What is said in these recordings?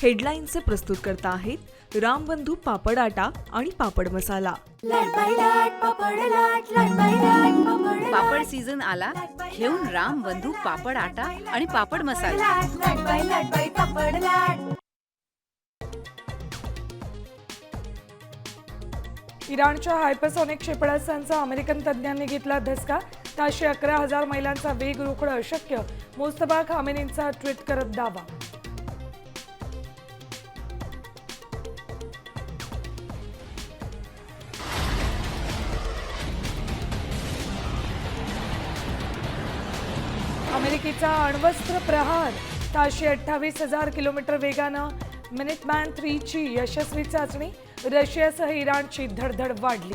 हेडलाईनचे प्रस्तुतकर्ता आहेत रामबंधू पापड आटा आणि पापड मसाला। पापड सीझन आला, घेऊन रामबंधू पापड आटा आणि पापड मसाला। इराणच्या हायपरसॉनिक क्षेपणास्त्रांचा अमेरिकन तज्ज्ञांनी घेतला धसका। ताशी 11,000 मैलांचा वेग रोखणं अशक्य, मुस्तफा खामेनींचा ट्विट करत दावा। अमेरिकेचा अण्वस्त्र प्रहार, ताशी 28,000 किलोमीटर वेगानं मिनिटमॅन 3 ची यशस्वी चाचणी। रशियासह इराणची धडधड वाढली।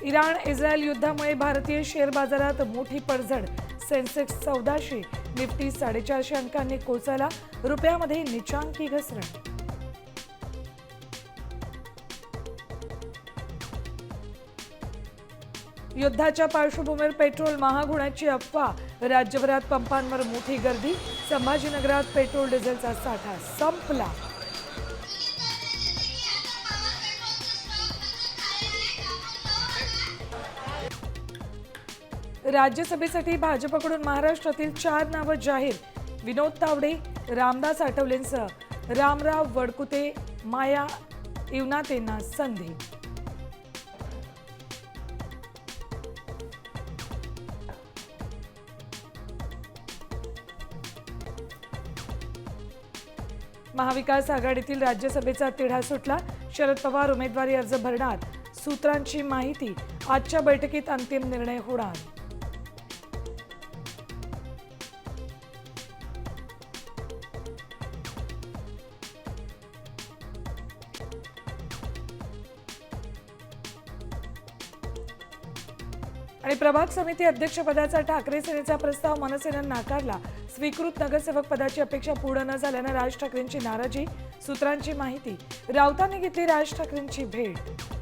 इराण इस्रायल युद्धामुळे भारतीय शेअर बाजारात मोठी पडझड। सेन्सेक्स 1400, निफ्टी 450 अंकांनी कोसळला। रुपयामध्ये नीचांकी घसरण। युद्धाच्या पार्श्वभूमीवर पेट्रोल महाग होण्याची अफवा, राज्यभरात पंपांवर मोठी गर्दी। संभाजीनगरात पेट्रोल डिझेलचा साठा संपला। राज्यसभेसाठी भाजपकडून महाराष्ट्रातील 4 नावं जाहीर। विनोद तावडे, रामदास आठवलेंसह रामराव वडकुते, माया इवनातेंना संधी। महाविकास आघाडीतील राज्यसभेचा तिढा सुटला। शरद पवार उमेदवारी अर्ज भरणार। सूत्रांची माहिती, आजच्या बैठकीत अंतिम निर्णय होणार। आणि प्रभाग समिती अध्यक्षपदाचा ठाकरे सेनेचा प्रस्ताव मनसेनं नाकारला। स्वीकृत नगरसेवक पदाची अपेक्षा पूर्ण न झाल्यानं राज ठाकरेंची नाराजी। सूत्रांची माहिती, राऊतांनी घेतली राज ठाकरेंची भेट।